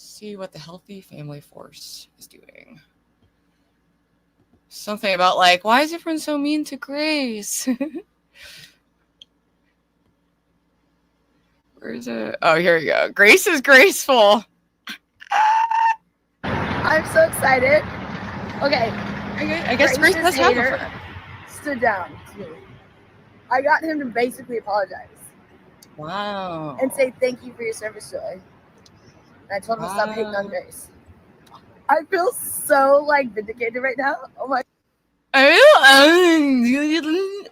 see what the Healthy Family Force is doing. Something about like, why is everyone so mean to Grace? Where is it? Oh, here we go. Grace is graceful. I'm so excited. Okay. I guess Grace does have a friend. Stood down to me. I got him to basically apologize. Wow. And say thank you for your service, Joy. And I told him to stop hating on Grace. I feel so like vindicated right now. Oh my.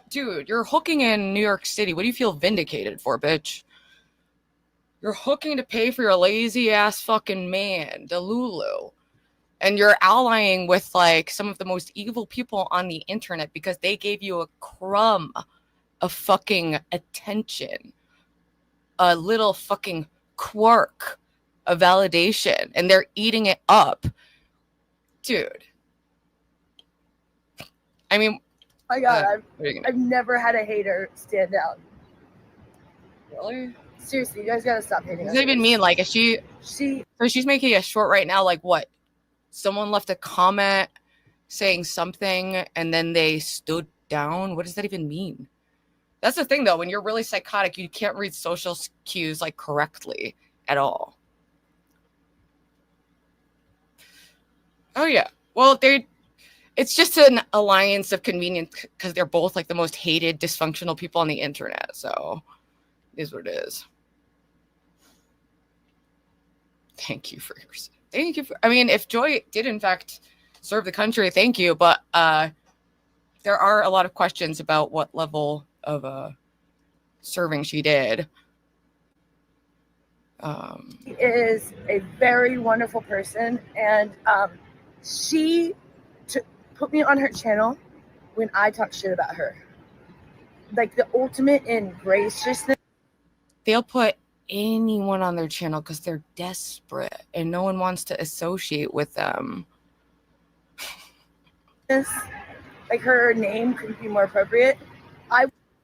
Dude, you're hooking in New York City. What do you feel vindicated for, bitch? You're hooking to pay for your lazy ass fucking man, Delulu. And you're allying with like some of the most evil people on the internet because they gave you a crumb of fucking attention. A little fucking quirk of validation. And they're eating it up. Dude. I mean, my God, I've never had a hater stand out. Really? Seriously, you guys gotta stop hating. What does that even mean? Like, is she? So she's making a short right now. Like, what? Someone left a comment saying something, and then they stood down. What does that even mean? That's the thing, though. When you're really psychotic, you can't read social cues like correctly at all. Oh yeah. Well, it's just an alliance of convenience because they're both like the most hated, dysfunctional people on the internet. So it is what it is. Thank you for I mean, if Joy did in fact serve the country, thank you. But there are a lot of questions about what level of serving she did. She is a very wonderful person, and she put me on her channel when I talk shit about her. Like the ultimate in graciousness. They'll put anyone on their channel because they're desperate and no one wants to associate with them. Like her name couldn't be more appropriate.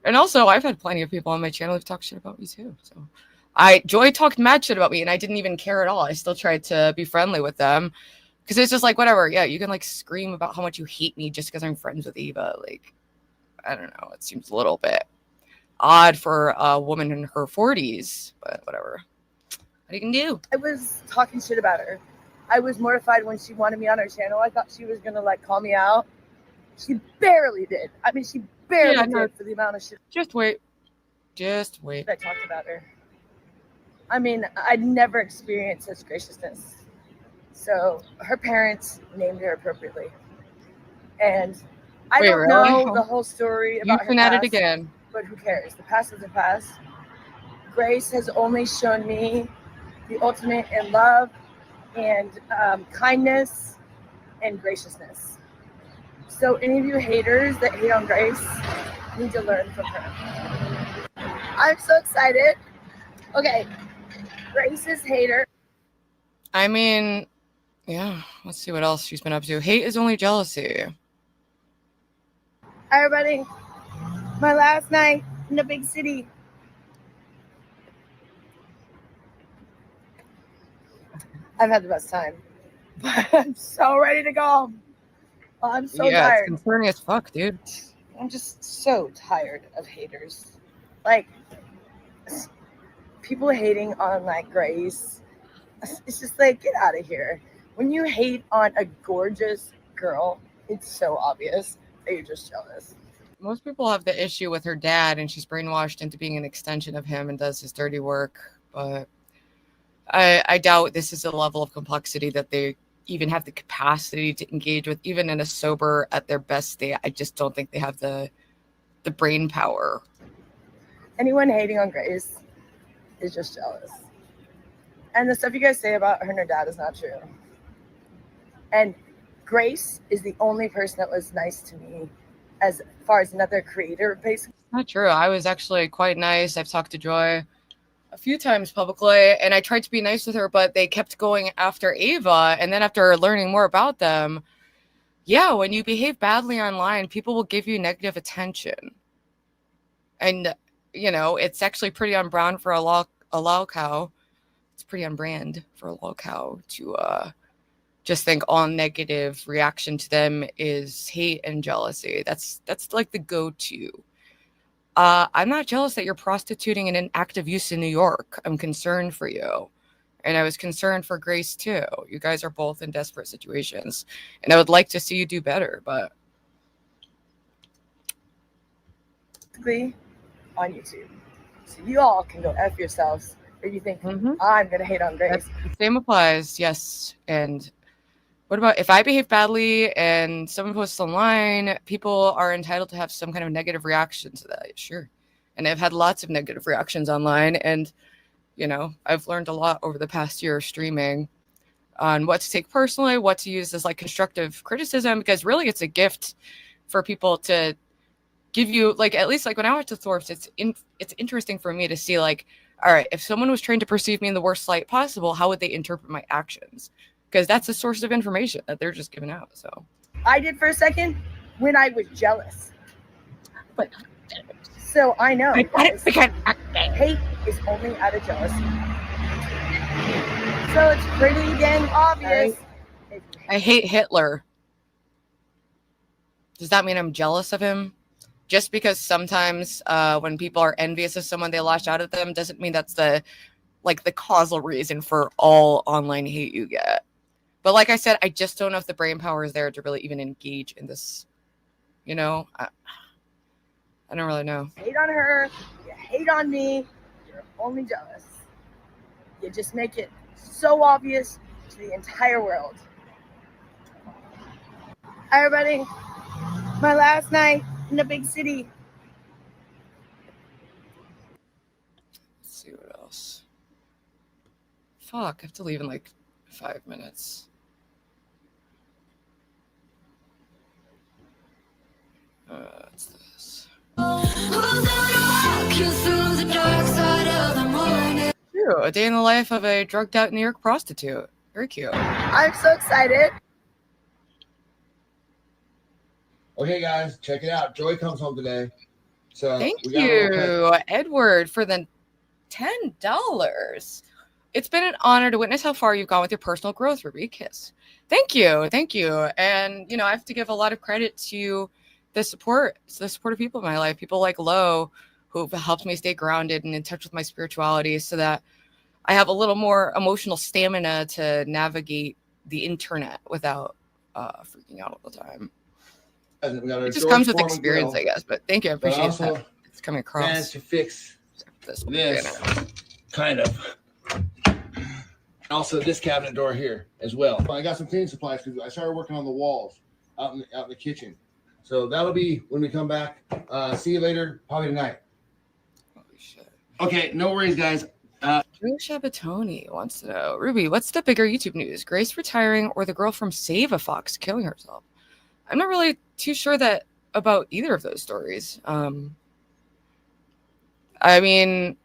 And also, I've had plenty of people on my channel who've talked shit about me too. So Joy talked mad shit about me and I didn't even care at all. I still tried to be friendly with them because it's just like, whatever. Yeah, you can like scream about how much you hate me just because I'm friends with Eva. Like, I don't know. It seems a little bit odd for a woman in her 40s, but whatever. What you can do? I was talking shit about her. I was mortified when she wanted me on her channel. I thought she was gonna like call me out. She barely did. I mean, she barely did for the amount of shit. Just wait. I talked about her. I mean, I'd never experienced such graciousness. So her parents named her appropriately, and I don't know the whole story about her past. At it again. But who cares? The past is the past. Grace has only shown me the ultimate in love and kindness and graciousness. So any of you haters that hate on Grace need to learn from her. I'm so excited. Okay, Grace's hater. I mean, yeah, let's see what else she's been up to. Hate is only jealousy. Hi, everybody. My last night in the big city. I've had the best time. I'm so ready to go. I'm so tired. It's concerning as fuck, dude. I'm just so tired of haters. Like, people hating on, like, Grace. It's just like, get out of here. When you hate on a gorgeous girl, it's so obvious that you're just jealous. Most people have the issue with her dad, and she's brainwashed into being an extension of him and does his dirty work. But I doubt this is a level of complexity that they even have the capacity to engage with, even in a sober, at their best state. I just don't think they have the brain power. Anyone hating on Grace is just jealous. And the stuff you guys say about her and her dad is not true. And Grace is the only person that was nice to me as far as another creator, basically. Not true. I was actually quite nice. I've talked to Joy a few times publicly, and I tried to be nice with her, but they kept going after Ava. And then after learning more about them, yeah, when you behave badly online, people will give you negative attention. And, you know, it's actually pretty on brand for a low cow. It's pretty on brand for a lol cow to just think all negative reaction to them is hate and jealousy. That's like the go-to. I'm not jealous that you're prostituting in an active use in New York. I'm concerned for you. And I was concerned for Grace too. You guys are both in desperate situations. And I would like to see you do better, but on YouTube. So you all can go F yourselves if you think I'm gonna hate on Grace. The same applies, yes. And what about if I behave badly and someone posts online, people are entitled to have some kind of negative reaction to that. Sure. And I've had lots of negative reactions online. And, you know, I've learned a lot over the past year of streaming on what to take personally, what to use as like constructive criticism, because really it's a gift for people to give you, like, at least like when I went to Thorpe's, it's interesting for me to see, like, all right, if someone was trained to perceive me in the worst light possible, how would they interpret my actions? Because that's a source of information that they're just giving out. So I did for a second when I was jealous. But so I know hate is only out of jealousy. So it's pretty dang obvious. I hate Hitler. Does that mean I'm jealous of him? Just because sometimes when people are envious of someone, they lash out at them, doesn't mean that's the causal reason for all online hate you get. But like I said, I just don't know if the brain power is there to really even engage in this. You know, I don't really know. You hate on her, you hate on me, you're only jealous. You just make it so obvious to the entire world. Hi, everybody. My last night in the big city. Let's see what else. Fuck, I have to leave in like 5 minutes. What's this? True, a day in the life of a drugged out New York prostitute. Very cute. I'm so excited. Okay, guys, check it out. Joy comes home today. So thank you, Edward, for the $10. It's been an honor to witness how far you've gone with your personal growth, Ruby. Kiss. Thank you. And, you know, I have to give a lot of credit to the support of people in my life, people like Lo, who've helped me stay grounded and in touch with my spirituality so that I have a little more emotional stamina to navigate the internet without freaking out all the time. It just comes with experience, I guess. But thank you. I appreciate that. It's coming across. Managed to fix this kind of. Also, this cabinet door here as well. I got some cleaning supplies because I started working on the walls out in the kitchen. So that'll be when we come back. See you later, probably tonight. Holy shit. Okay, no worries, guys. Drew Shabatoni wants to know, Ruby, what's the bigger YouTube news? Grace retiring or the girl from Save a Fox killing herself? I'm not really too sure about either of those stories. I mean,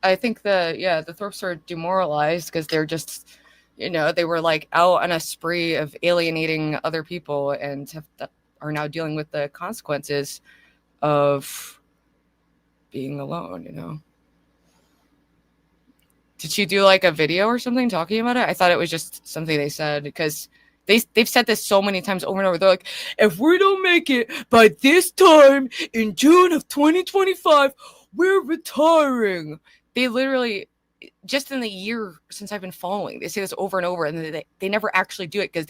I think the Thorpes are demoralized because they're just, you know, they were like out on a spree of alienating other people and are now dealing with the consequences of being alone, you know. Did she do like a video or something talking about it? I thought it was just something they said because they've said this so many times over and over. They're like, if we don't make it by this time in June of 2025, we're retiring. They literally, just in the year since I've been following, they say this over and over, and they never actually do it because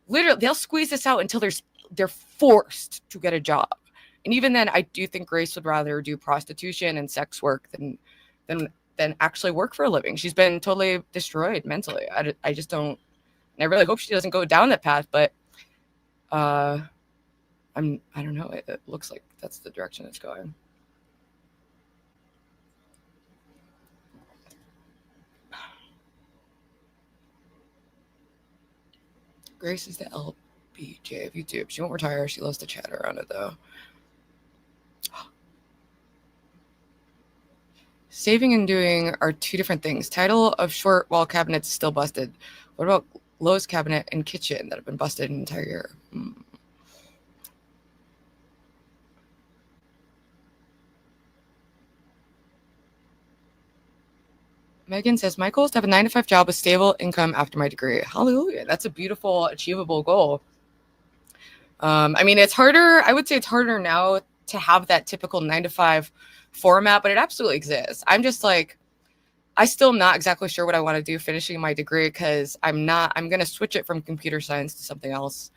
they'll squeeze this out until they're forced to get a job. And even then, I do think Grace would rather do prostitution and sex work than actually work for a living. She's been totally destroyed mentally. I just don't. And I really hope she doesn't go down that path, but I don't know. It looks like that's the direction it's going. Grace is the LBJ of YouTube. She won't retire. She loves to chat around it, though. Saving and doing are two different things. Title of short wall cabinets still busted. What about Lowe's cabinet and kitchen that have been busted an entire year? Megan says, my goal is to have a 9-to-5 job with stable income after my degree. Hallelujah. That's a beautiful, achievable goal. I mean, it's harder. I would say it's harder now to have that typical 9-to-5 format, but it absolutely exists. I'm just like, I still not exactly sure what I want to do finishing my degree, because I'm going to switch it from computer science to something else,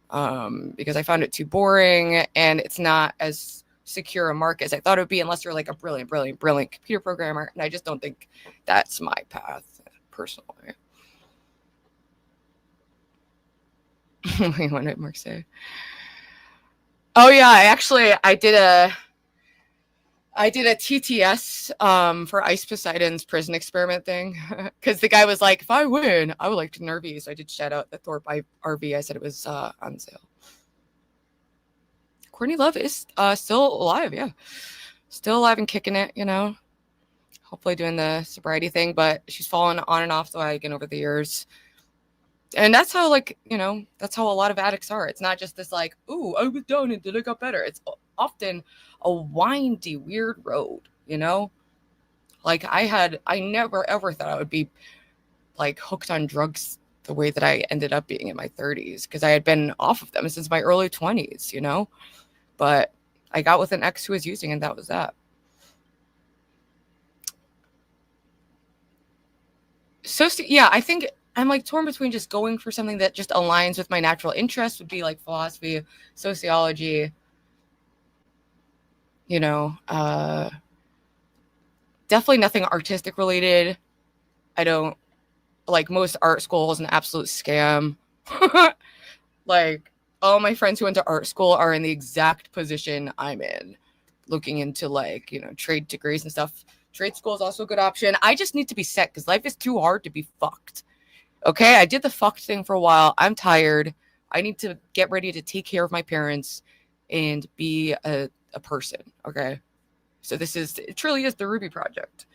because I found it too boring and it's not as secure a market as I thought it would be, unless you're like a brilliant computer programmer. And I just don't think that's my path personally. Wait, what did Mark say? Oh yeah, I did a TTS for Ice Poseidon's prison experiment thing, because the guy was like, if I win, I would like to do an RV. So I did shout out the Thorpe RV. I said it was on sale. Courtney Love is still alive, yeah. Still alive and kicking it, you know. Hopefully doing the sobriety thing, but she's fallen on and off the wagon over the years. And that's how, like, you know, that's how a lot of addicts are. It's not just this like, ooh, I was down and then I got better. It's often a windy, weird road, you know? Like I never ever thought I would be like hooked on drugs the way that I ended up being in my 30s, because I had been off of them since my early 20s, you know? But I got with an ex who was using, and that was that. So yeah, I think I'm like torn between just going for something that just aligns with my natural interest, would be like philosophy, sociology, you know, definitely nothing artistic related. I don't like, most art school is an absolute scam. Like, all my friends who went to art school are in the exact position I'm in, looking into like, you know, trade degrees and stuff. Trade school is also a good option. I just need to be set, because life is too hard to be fucked. Okay, I did the fucked thing for a while. I'm tired. I need to get ready to take care of my parents and be a person. Okay, so it truly is the Ruby Project.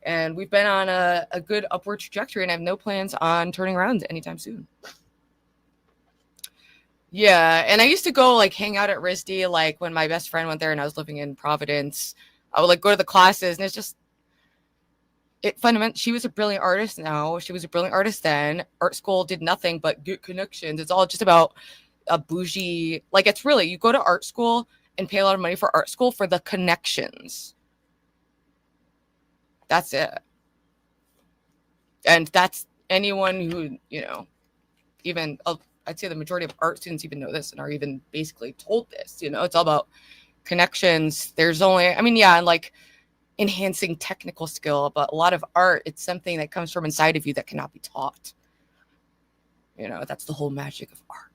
And we've been on a good upward trajectory, and I have no plans on turning around anytime soon. Yeah, and I used to go like hang out at RISD, like when my best friend went there and I was living in Providence. I would like go to the classes, and it's just, she was a brilliant artist now. She was a brilliant artist then. Art school did nothing but get connections. It's all just about a bougie, like, it's really, you go to art school and pay a lot of money for art school for the connections. That's it. And that's anyone who, you know, even I'd say the majority of art students even know this and are even basically told this, you know, it's all about connections. There's only, I mean, yeah, and like enhancing technical skill, but a lot of art, it's something that comes from inside of you that cannot be taught. You know, that's the whole magic of art.